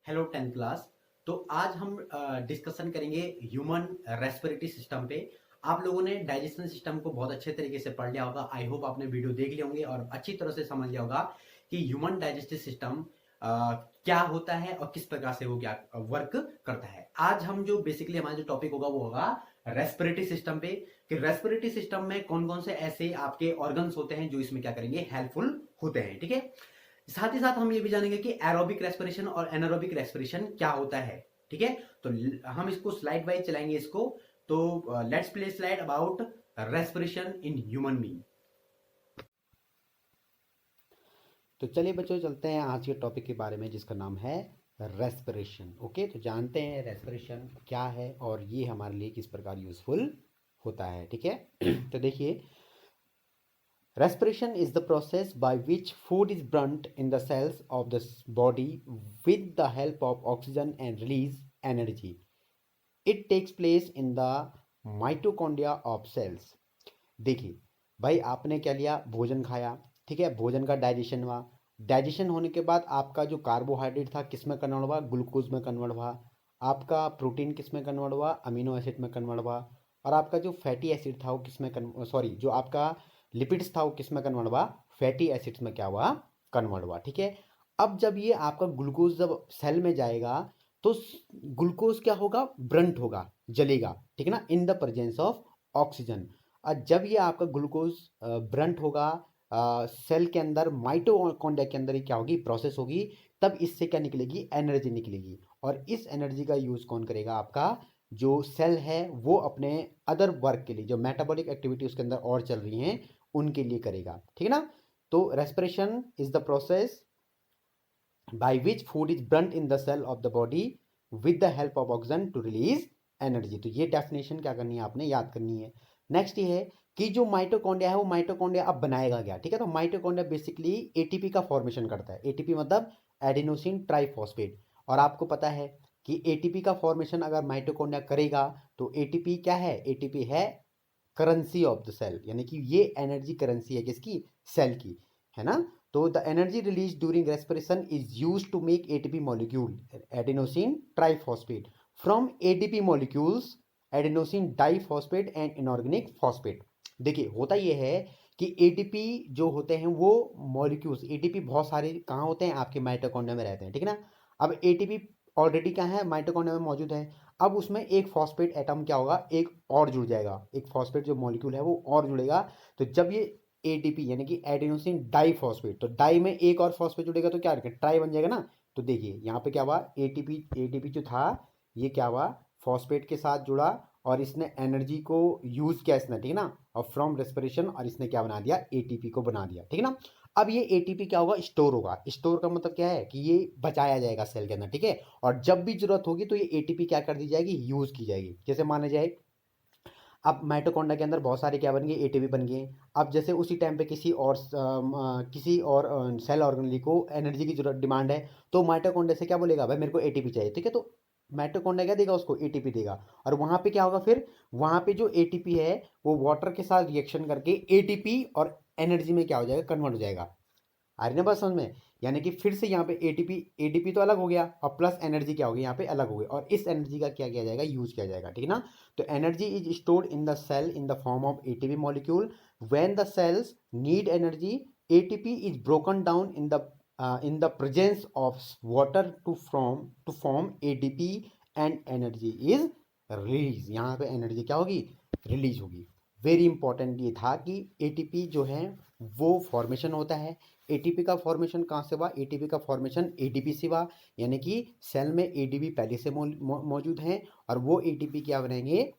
Hello 10th class. तो आज हम डिस्कशन करेंगे ह्यूमन रेस्पिरेटरी सिस्टम पे। आप लोगों ने डाइजेशन सिस्टम को बहुत अच्छे तरीके से पढ़ लिया होगा। आई होप आपने वीडियो देख लिए होंगे और अच्छी तरह से समझ लिया होगा कि ह्यूमन डाइजेस्टिव सिस्टम क्या होता है और किस प्रकार से वो क्या वर्क करता है। आज हम जो बेसिकली हमारा जो टॉपिक होगा वो होगा रेस्पिरेटरी सिस्टम पे, कि रेस्पिरेटरी सिस्टम में कौन कौन से ऐसे आपके ऑर्गन्स होते हैं जो इसमें क्या करेंगे, हेल्पफुल होते हैं। ठीक है। साथ ही साथ हम ये भी जानेंगे कि एरोबिक रेस्पिरेशन और एनारोबिक रेस्पिरेशन क्या होता है। ठीक है। तो हम इसको स्लाइड वाइज चलाएंगे इसको। तो let's play slide about respiration in human being. तो चलिए बच्चों चलते हैं आज के टॉपिक के बारे में जिसका नाम है रेस्पिरेशन। ओके, तो जानते हैं रेस्पिरेशन क्या है और ये हमारे लिए किस प्रकार यूजफुल होता है। ठीक है। तो देखिए, respiration is the process by which food is burnt in the cells of the body with the help of oxygen and release energy. It takes place in the mitochondria of cells. देखिए भाई, आपने क्या लिया, भोजन खाया। ठीक है, भोजन का डाइजेशन हुआ। डाइजेशन होने के बाद आपका जो कार्बोहाइड्रेट था किस में कन्वर्ट हुआ, ग्लूकोज में कन्वर्ट हुआ। आपका प्रोटीन किस में कन्वर्ट हुआ, अमीनो एसिड में कन्वर्ट हुआ। और आपका जो फैटी एसिड था वो किस में सॉरी, जो आपका लिपिड्स था वो किस में कन्वर्ट हुआ, फैटी एसिड्स में क्या हुआ, कन्वर्ट हुआ। ठीक है। अब जब ये आपका ग्लूकोज जब सेल में जाएगा तो ग्लूकोज क्या होगा, ब्रंट होगा, जलेगा। ठीक है ना, इन द प्रेजेंस ऑफ ऑक्सीजन। और जब ये आपका ग्लूकोज ब्रंट होगा सेल के अंदर, माइटोकॉन्ड्रिया के अंदर, ये क्या होगी, प्रोसेस होगी। तब इससे क्या निकलेगी, एनर्जी निकलेगी। और इस एनर्जी का यूज कौन करेगा, आपका जो सेल है वो अपने अदर वर्क के लिए, जो मेटाबॉलिक एक्टिविटी उसके अंदर और चल रही हैं उनके लिए करेगा। ठीक है ना। तो respiration is the process by which food is burnt in the cell of the body with the help of oxygen to release energy. तो ये डेफिनेशन क्या करनी है, आपने याद करनी है। नेक्स्ट ये है कि जो माइटोकॉन्ड्रिया है वो माइटोकॉन्ड्रिया अब बनाएगा क्या। ठीक है, तो माइटोकॉन्ड्रिया बेसिकली एटीपी का फॉर्मेशन करता है। एटीपी मतलब एडिनोसिन ट्राइफॉस्फेट। और आपको पता है कि एटीपी का फॉर्मेशन अगर माइटोकॉन्ड्रिया करेगा तो एटीपी क्या है, एटीपी है करेंसी ऑफ द सेल, यानी कि ये एनर्जी करेंसी है किसकी, सेल की, है ना। तो the energy release during respiration is use to make ATP molecule, adenosine triphosphate, from ATP molecules adenosine diphosphate and inorganic phosphate. देखिए होता यह है कि एटीपी जो होते हैं वो मॉलिक्यूल्स, एटीपी बहुत सारे कहाँ होते हैं, आपके माइटोकॉन्ड्रिया में रहते हैं। ठीक है ना। अब एटीपी ऑलरेडी क्या है, माइटोकॉन्ड्रिया में मौजूद है। अब उसमें एक फॉस्फेट एटम क्या होगा, एक और जुड़ जाएगा, एक फॉस्फेट जो मॉलिक्यूल है वो और जुड़ेगा। तो जब ये एटीपी यानी कि एडिनोसिन डाइफॉस्फेट, तो डाई में एक और फॉस्फेट जुड़ेगा तो क्या ट्राई बन जाएगा ना। तो देखिए यहाँ पे क्या हुआ, एटीपी एटीपी जो था ये क्या हुआ, फॉस्फेट के साथ जुड़ा और इसने एनर्जी को यूज किया इसने। ठीक है ना। और फ्रॉम रेस्पिरेशन, और इसने क्या बना दिया, एटीपी को बना दिया। ठीक है ना। अब ये एटीपी क्या होगा, स्टोर होगा। स्टोर का मतलब क्या है कि ये बचाया जाएगा सेल के अंदर। ठीक है। और जब भी जरूरत होगी तो ये एटीपी क्या कर दी जाएगी, यूज की जाएगी। जैसे माना जाए अब माइटोकॉन्ड्रिया के अंदर बहुत सारे क्या बन गए, एटीपी बन गए। अब जैसे उसी टाइम पे किसी और सेल ऑर्गेनली को एनर्जी की जरूरत डिमांड है, तो माइटोकॉन्ड्रिया से क्या बोलेगा, भाई मेरे को एटीपी चाहिए। ठीक है। तो माइटोकॉन्ड्रिया क्या देगा, उसको एटीपी देगा। और वहां पे क्या होगा, फिर वहां पे जो एटीपी है वो वाटर के साथ रिएक्शन करके एटीपी और एनर्जी में क्या हो जाएगा, कन्वर्ट हो जाएगा। आ रही ना बात समझ में। यानी कि फिर से यहाँ पे एटीपी एटीपी तो अलग हो गया और प्लस एनर्जी क्या होगी, यहाँ पे अलग हो गई, और इस एनर्जी का क्या किया जाएगा, यूज किया जाएगा। ठीक है ना। तो energy is stored in the cell in the form of ATP molecule. When the cells need energy, ATP is broken down in the presence of water to form ATP and energy is release. यहाँ पे energy क्या होगी, release होगी। Very important ये था कि ATP जो है वो फॉर्मेशन होता है। एटीपी का फॉर्मेशन कहाँ से हुआ, एटीपी का फॉर्मेशन एडीपी से हुआ। यानी कि सेल में एडीपी पहले से मौजूद हैं और वो एटीपी क्या बनाएंगे,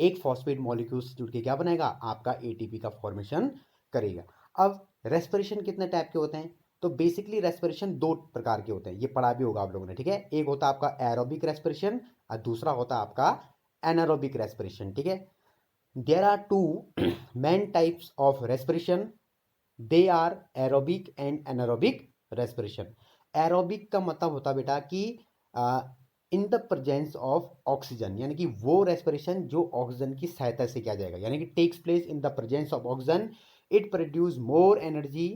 एक फॉस्फेट मॉलिक्यूल से जुड़ के क्या बनाएगा, आपका एटीपी का फॉर्मेशन करेगा। अब रेस्पिरेशन कितने टाइप के होते हैं, तो बेसिकली रेस्पिरेशन दो प्रकार के होते हैं, ये पढ़ा भी होगा आप लोगों ने। ठीक है। एक होता है आपका एरोबिक रेस्पिरेशन और दूसरा होता है आपका एनारोबिक रेस्पिरेशन। ठीक है। There are two main types of respiration, they are aerobic and anaerobic respiration. Aerobic का मतलब होता है बेटा कि in the presence of oxygen, यानी कि वो रेस्पिरेशन जो ऑक्सीजन की सहायता से किया जाएगा, यानी कि takes place in the presence of oxygen. It produce more energy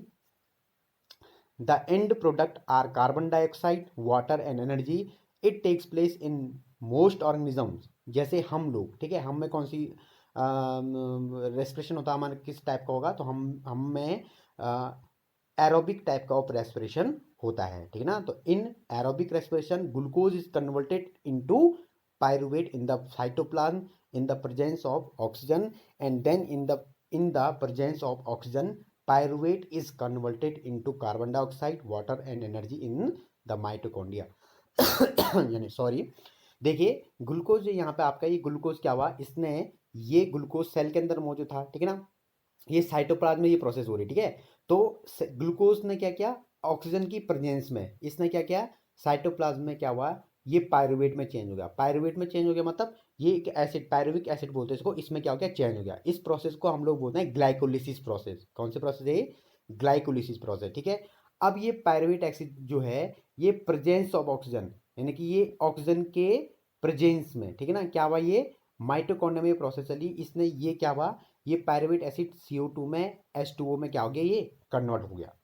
the end product are carbon dioxide, water and energy. It takes place in most organisms. जैसे हम लोग, ठीक है, हम में कौन सी रेस्पिरेशन होता है, हमारा किस टाइप का होगा, तो हम में एरोबिक टाइप का ऑफ रेस्पिरेशन होता है, ठीक है ना। तो in aerobic respiration glucose is converted into pyruvate in the cytoplasm in the presence of oxygen, and then in the presence of oxygen pyruvate is converted into carbon dioxide, water and energy in the mitochondria। यानी sorry, देखिए glucose जो यहाँ पे आपका, ये glucose क्या हुआ, इसने ये ग्लूकोज सेल के अंदर मौजूद था, ठीक है ना, ये साइटोप्लाज्म में ये प्रोसेस हो रही, ठीक है। तो ग्लूकोज ने क्या किया, ऑक्सीजन की प्रेजेंस में इसने क्या किया, साइटोप्लाज्म में क्या हुआ, ये पायरुवेट में चेंज हो गया। पायरुवेट में चेंज हो गया मतलब ये एक एसिड, पायरुविक एसिड बोलते हैं इसको, इसमें क्या हो गया, चेंज हो गया। इस प्रोसेस को हम लोग बोलते हैं ग्लाइकोलिसिस प्रोसेस। कौन सी प्रोसेस है, ग्लाइकोलिसिस प्रोसेस, ठीक है। अब ये पायरुवेट एसिड जो है, ये प्रेजेंस ऑफ ऑक्सीजन, यानी कि ये ऑक्सीजन के प्रेजेंस में, ठीक है ना, क्या हुआ, ये माइटोकॉन्ड्रिया में प्रोसेस चली, इसने ये क्या हुआ, ये पायरुवेट एसिड CO2 में H2O में क्या हो गया, ये कन्वर्ट हो गया।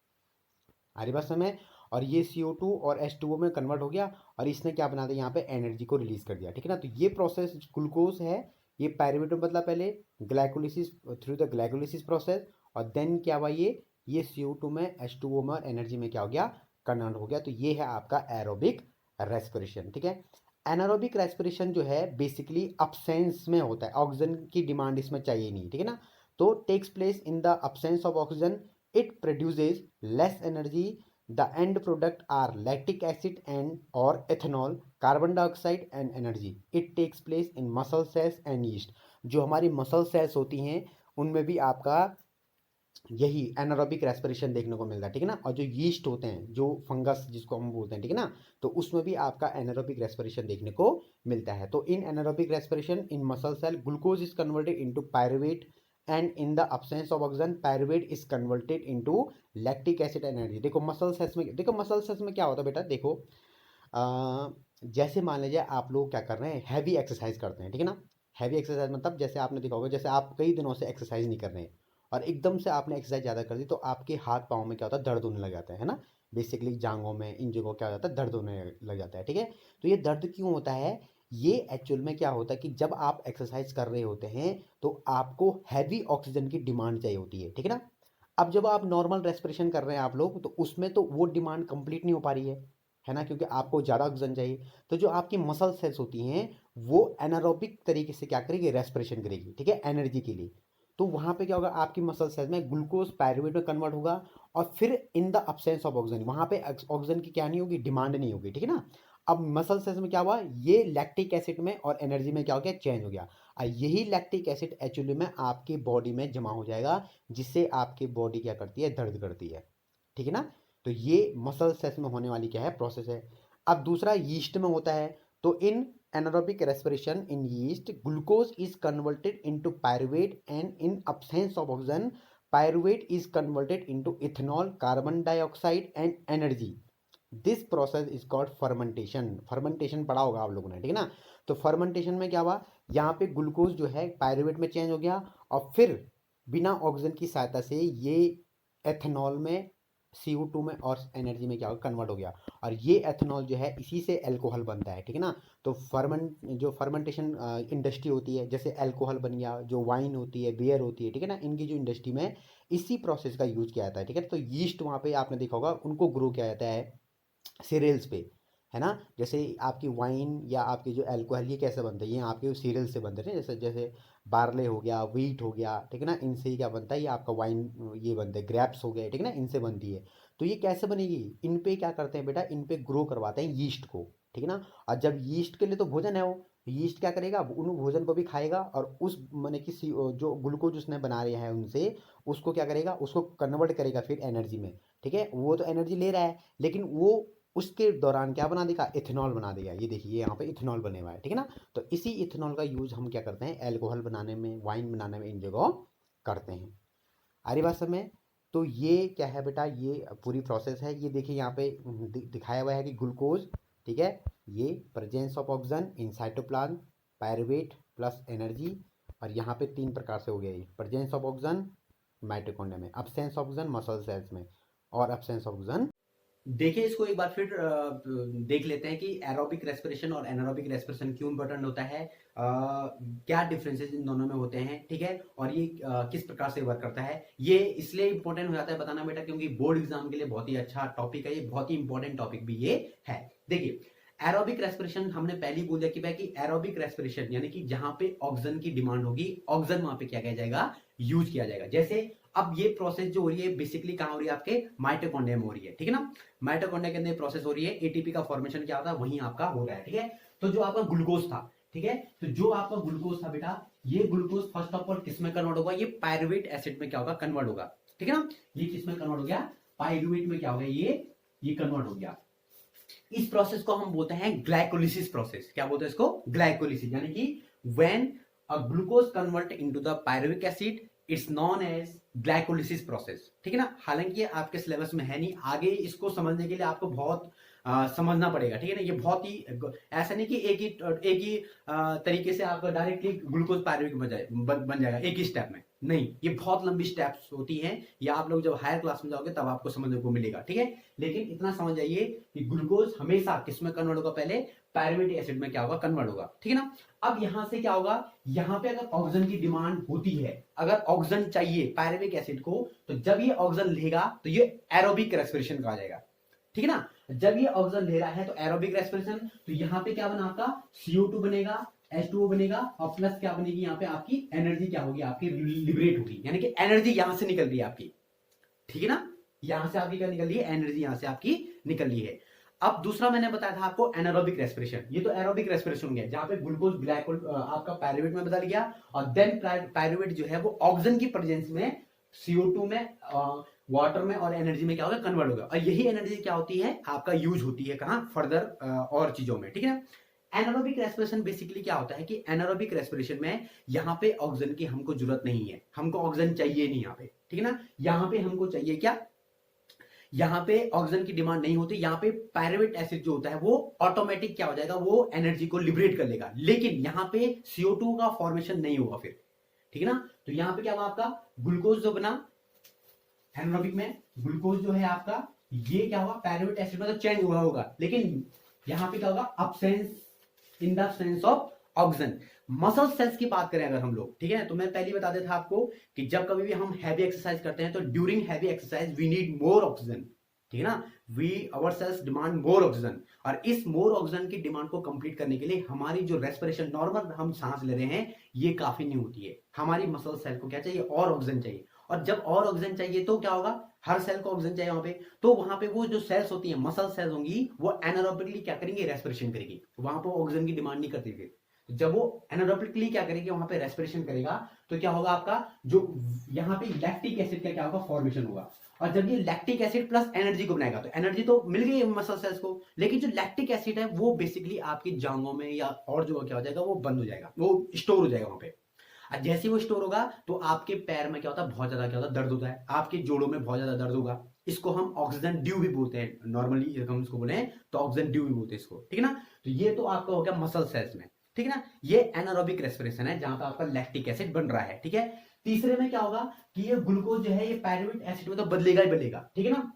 आ रही बात समय, और ये CO2 और H2O में कन्वर्ट हो गया, और इसने क्या बना दिया, यहाँ पे एनर्जी को रिलीज कर दिया, ठीक है ना। तो ये प्रोसेस ग्लूकोज है, ये पायरुवेट में बदला पहले glycolysis, through the glycolysis process, और देन क्या हुआ, ये CO2 में H2O में और एनर्जी में क्या हो गया, कन्वर्ट हो गया। तो ये है आपका एरोबिक रेस्पिरेशन, ठीक है। एनारोबिक रेस्पिरेशन जो है बेसिकली अब्सेंस में होता है, ऑक्सीजन की डिमांड इसमें चाहिए नहीं, ठीक है ना। तो takes place in the absence of oxygen, it produces less energy. The end product are lactic acid and or ethanol, carbon dioxide and energy. It takes place in muscle cells and yeast। जो हमारी muscle cells होती हैं उनमें भी आपका यही anaerobic respiration देखने को मिलता है, ठीक है ना। और जो यीस्ट होते हैं, जो फंगस जिसको हम बोलते हैं, ठीक है ना, तो उसमें भी आपका एनारोबिक रेस्पिरेशन देखने को मिलता है। तो in anaerobic respiration in muscle cell glucose is converted into pyruvate, and in the absence of oxygen pyruvate is converted into lactic acid energy. देखो मसल सेल्स में, देखो मसल सेल्स में क्या होता है बेटा, देखो जैसे मान लीजिए आप लोग क्या कर रहे हैं, हैवी एक्सरसाइज करते हैं, ठीक है ना। हैवी एक्सरसाइज मतलब जैसे आपने देखा होगा, जैसे आप कई दिनों से एक्सरसाइज नहीं कर रहे हैं और एकदम से आपने एक्सरसाइज ज़्यादा कर दी, तो आपके हाथ पाँव में क्या होता है, दर्द होने लग जाता है ना। बेसिकली जांघों में, इन जगहों क्या हो जाता है, दर्द होने लग जाता है, ठीक है। तो ये दर्द क्यों होता है, ये एक्चुअल में क्या होता है कि जब आप एक्सरसाइज कर रहे होते हैं तो आपको हैवी ऑक्सीजन की डिमांड चाहिए होती है, ठीक है ना। अब जब आप नॉर्मल रेस्पिरेशन कर रहे हैं आप लोग, तो उसमें तो वो डिमांड कंप्लीट नहीं हो पा रही है ना, क्योंकि आपको ज़्यादा ऑक्सीजन चाहिए। तो जो आपकी मसल सेल्स होती हैं वो एनारोबिक तरीके से क्या करेगी, रेस्पिरेशन करेगी, ठीक है, एनर्जी के लिए। तो वहाँ पे क्या होगा, आपकी मसल सेल्स में ग्लूकोज पायरुवेट में कन्वर्ट होगा, और फिर इन द अब्सेंस ऑफ ऑक्सीजन, वहाँ पे ऑक्सीजन की क्या नहीं होगी, डिमांड नहीं होगी, ठीक है ना। अब मसल सेल्स में क्या हुआ, ये लैक्टिक एसिड में और एनर्जी में क्या हो गया, चेंज हो गया। यही लैक्टिक एसिड एक्चुअली में आपकी बॉडी में जमा हो जाएगा, जिससे आपकी बॉडी क्या करती है, दर्द करती है, ठीक है ना। तो ये मसल सेल्स में होने वाली क्या है, प्रोसेस है। अब दूसरा यीस्ट में होता है, तो इन anaerobic respiration in yeast glucose is converted into pyruvate, and in absence of oxygen pyruvate is converted into ethanol, carbon dioxide and energy। This process is called fermentation. Fermentation पढ़ा होगा आप लोगों ने, ठीक है ना। तो फर्मेंटेशन में क्या हुआ, यहाँ पे ग्लूकोज जो है पायरुवेट में चेंज हो गया, और फिर बिना ऑक्सीजन की सहायता से ये एथेनॉल में, CO2 में और एनर्जी में क्या होगा, कन्वर्ट हो गया। और ये एथेनॉल जो है इसी से अल्कोहल बनता है, ठीक है ना। तो जो फर्मेंटेशन इंडस्ट्री होती है, जैसे अल्कोहल बन गया, जो वाइन होती है, बियर होती है, ठीक है ना, इनकी जो इंडस्ट्री में इसी प्रोसेस का यूज किया जाता है, ठीक है। तो यीस्ट वहाँ पे आपने देखा होगा, उनको ग्रो किया जाता है सीरियल्स पे, है ना। जैसे आपकी वाइन या आपकी जो अल्कोहल, ये कैसे बनते हैं, ये आपके सीरियल से बनते हैं, जैसे जैसे बार्ले हो गया, वीट हो गया, ठीक है ना, इनसे ही क्या बनता है, ये आपका वाइन ये बनते हैं, ग्रेप्स हो गए, ठीक है ना, इनसे बनती है। तो ये कैसे बनेगी, इन पे क्या करते हैं बेटा, इन पे ग्रो करवाते हैं यीस्ट को, ठीक है ना। और जब यीस्ट के लिए तो भोजन है वो, यीस्ट क्या करेगा, उन भोजन को भी खाएगा, और उस मैंने कि जो ग्लूकोज उसने बना लिया है उनसे, उसको क्या करेगा, उसको कन्वर्ट करेगा फिर एनर्जी में, ठीक है। वो तो एनर्जी ले रहा है, लेकिन वो उसके दौरान क्या बना देगा, इथेनॉल बना देगा। ये देखिए यहाँ पे इथेनॉल बने हुआ है, ठीक है ना। तो इसी इथेनॉल का यूज हम क्या करते हैं, अल्कोहल बनाने में, वाइन बनाने में, इन जगहों करते हैं। आरी बात समय, तो ये क्या है बेटा, ये पूरी प्रोसेस है। ये देखिए यहाँ पे दिखाया हुआ है कि ग्लूकोज, ठीक है, ये presence of oxygen in cytoplasm, pyruvate plus energy. और यहाँ पे तीन प्रकार से हो गया, ये प्रेजेंस ऑफ ऑक्सीजन माइटोकॉन्ड्रिया में, absence of oxygen muscle cells में, और अब्सेंस ऑफ ऑक्सीजन देखिए इसको एक बार फिर देख लेते हैं कि एरोबिक रेस्पिरेशन और एनारोबिक रेस्पिरेशन क्यों इंपॉर्टेंट होता है, क्या डिफरेंसेस इन दोनों में होते हैं, ठीक है, और ये किस प्रकार से वर्क करता है। ये इसलिए इंपॉर्टेंट हो जाता है बताना बेटा क्योंकि बोर्ड एग्जाम के लिए बहुत ही अच्छा टॉपिक है, ये बहुत ही इंपॉर्टेंट टॉपिक भी ये है। देखिए एरोबिक रेस्पिरेशन हमने पहले ही बोल दिया कि भाई कि एरोबिक रेस्पिरेशन यानी कि जहां पे ऑक्सीजन की डिमांड होगी, ऑक्सीजन वहां पे क्या किया जाएगा, यूज किया जाएगा। जैसे अब ये प्रोसेस जो हो रही है बेसिकली कहां हो रही है, आपके माइटोकॉन्ड्रिया में हो रही है, ठीक है ना। माइटोकॉन्ड्रिया के अंदर प्रोसेस हो रही है, एटीपी का फॉर्मेशन क्या होता है वहीं आपका हो रहा है, ठीक है। तो जो आपका ग्लूकोज था, ठीक है, तो जो आपका ग्लूकोज था बेटा, ये ग्लूकोज फर्स्ट ऑफ ऑल किस में कन्वर्ट होगा, ये पायरुवेट एसिड में क्या होगा, कन्वर्ट होगा, ठीक है ना। ये किस में कन्वर्ट हो गया, पायरुवेट में क्या हो गया, ये कन्वर्ट हो गया। इस प्रोसेस को हम बोलते हैं ग्लाइकोलिसिस प्रोसेस। क्या बोलते हैं इसको, ग्लाइकोलिसिस, यानी कि when a glucose convert into the pyruvic acid it's known as glycolysis process, ठीक है ना। हालांकि आपके सिलेबस में है नहीं, आगे इसको समझने के लिए आपको बहुत समझना पड़ेगा, ठीक है ना। ये बहुत ही ऐसा नहीं कि एक ही तरीके से आपका डायरेक्टली ग्लूकोज पायरुविक बन जाएगा एक ही स्टेप में, नहीं, ये बहुत लंबी स्टेप्स होती हैं, या आप लोग जब हायर क्लास में जाओगे तब आपको समझने को मिलेगा, ठीक है। लेकिन इतना समझ जाइए कि ग्लूकोज हमेशा किस में कन्वर्ट होगा, पहले पायरुवेट एसिड में क्या होगा, कन्वर्ट होगा, ठीक है ना। अब यहां से क्या होगा, यहां पे अगर ऑक्सीजन की डिमांड होती है, अगर ऑक्सीजन चाहिए पायरुविक एसिड को, तो जब ये ऑक्सीजन लेगा तो ये एरोबिक रेस्पिरेशन कहा जाएगा, ठीक है ना। जब ये ऑक्सीजन ले रहा है तो एरोबिक रेस्पिरेशन, तो यहां पे क्या बना आपका CO2 बनेगा, H2O बनेगा, और प्लस क्या बनेगी यहाँ पे आपकी एनर्जी क्या होगी, आपकी लिबरेट होगी, यानी कि एनर्जी यहां से निकल रही है आपकी, ठीक है ना। यहां से आपकी क्या निकल रही है, एनर्जी यहां से आपकी निकल रही है। अब दूसरा मैंने बताया था आपको एनारोबिक रेस्पिरेशन, ये तो एरोबिक रेस्पिरेशन हो गया जहां पे ग्लूकोज ग्लाइकोल आपका पायरुवेट में बदल गया, और देन पायरुवेट जो है वो ऑक्सीजन की प्रेजेंस में CO2 में, वाटर में और एनर्जी में क्या होगा, कन्वर्ट होगा। और यही एनर्जी क्या होती है, आपका यूज होती है कहां, फर्दर और चीजों में, ठीक है ना। एनारोबिक रेस्पिरेशन बेसिकली क्या होता है कि एनारोबिक रेस्पिरेशन में यहां पे ऑक्सीजन की हमको जरूरत नहीं है, हमको ऑक्सीजन चाहिए नहीं यहाँ पे, ठीक है ना। यहां पे हमको चाहिए क्या, यहां पे ऑक्सीजन की डिमांड नहीं होती, यहां पे पायरुवेट एसिड जो होता है वो ऑटोमेटिक क्या हो जाएगा, वो एनर्जी को लिबरेट कर लेगा, लेकिन यहां पे CO2 का फॉर्मेशन नहीं होगा फिर, ठीक है ना। तो यहां पे क्या हुआ, आपका ग्लूकोज जो बना एनारोबिक में, ग्लूकोज जो है आपका, ये क्या होगा, पायरुवेट एसिड में तो चेंज हुआ होगा, लेकिन यहां पे क्या होगा, absence in the sense of oxygen. Muscle cells की बात करें अगर हम लोग, ठीक है, तो मैं पहले बता देता था आपको कि जब कभी भी हम हैवी एक्सरसाइज करते हैं तो during heavy exercise we need more oxygen, ठीक है ना, we our cells demand more oxygen, और इस मोर ऑक्सीजन की डिमांड को कंप्लीट करने के लिए हमारी जो रेस्पिरेशन नॉर्मल हम सांस ले रहे हैं ये काफी नहीं होती है, हमारी मसल सेल को क्या चाहिए, और ऑक्सीजन चाहिए। और जब और ऑक्सीजन चाहिए तो क्या होगा, हर सेल को ऑक्सीजन चाहिए वहां पे, तो वहां पे वो जो सेल्स होती हैं, मसल सेल्स होंगी, वो एनारोबिकली क्या करेंगे, रेस्पिरेशन करेगी, वहां पर ऑक्सीजन की डिमांड नहीं करती फिर। जब वो एनारोबिकली क्या करेगी, वहां पे रेस्पिरेशन करेगा, तो क्या होगा, आपका जो यहाँ पे लैक्टिक एसिड का क्या होगा, फॉर्मेशन होगा। और जब ये लैक्टिक एसिड प्लस एनर्जी को बनाएगा, तो एनर्जी तो मिल गई मसल सेल्स को, लेकिन जो लैक्टिक एसिड है वो बेसिकली आपकी जांघों में या और जो क्या हो जाएगा, वो बंद हो जाएगा, वो स्टोर हो जाएगा वहां पे। और जैसे ही वो स्टोर होगा तो आपके पैर में क्या होता है, बहुत ज्यादा क्या होता है, दर्द होता है, आपके जोड़ों में बहुत ज्यादा दर्द होगा। इसको हम ऑक्सीजन ड्यू भी बोलते हैं, नॉर्मली हम इसको बोले तो ऑक्सीजन ड्यू भी बोलते हैं इसको, ठीक है ना। तो ये तो आपका हो गया मसल सेल्स में, ठीक है ना। ये एनारोबिक रेस्पिरेशन है जहां पर आपका लैक्टिक एसिड बन रहा है, ठीक है। तीसरे में क्या होगा कि ये ग्लूकोज जो है ये पायरुवेट एसिड में तो बदलेगा ही बदलेगा, ठीक है ना।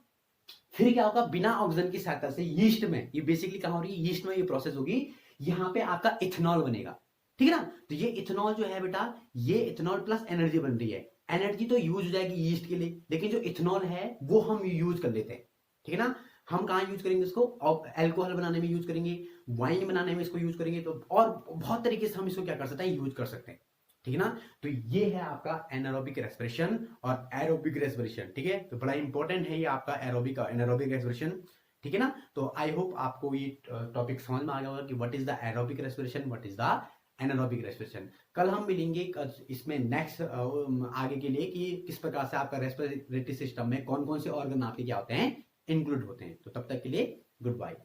फिर क्या होगा, बिना ऑक्सीजन की सहायता से यीस्ट में, ये बेसिकली कहां हो रही है, यीस्ट में ये प्रोसेस होगी, यहां पे आपका इथेनॉल बनेगा, ठीक है ना। तो ये इथेनॉल जो है बेटा, ये इथेनॉल प्लस एनर्जी बन रही है, एनर्जी तो यूज हो जाएगी यीस्ट के लिए, लेकिन जो इथेनॉल है वो हम यूज कर लेते हैं, ठीक है ना। हम कहाँ यूज करेंगे इसको, अल्कोहल बनाने में यूज करेंगे, वाइन बनाने में इसको यूज करेंगे, तो और बहुत तरीके से हम इसको क्या कर सकते हैं, यूज कर सकते हैं, ठीक है ना। तो ये है आपका एनारोबिक रेस्पिरेशन और एरोबिक रेस्पिरेशन, ठीक है। तो बड़ा इंपॉर्टेंट है ये आपका एरोबिक और एनारोबिक रेस्पिरेशन, ठीक है ना। तो आई होप आपको ये टॉपिक समझ में आ गया होगा कि what is the aerobic respiration, what is the anaerobic respiration. कल हम मिलेंगे इसमें नेक्स्ट आगे के लिए कि किस प्रकार से आपका रेस्पिरेटरी सिस्टम में कौन कौन से ऑर्गन आपके क्या होते हैं, इंक्लूड होते हैं। तो तब तक के लिए गुड बाय।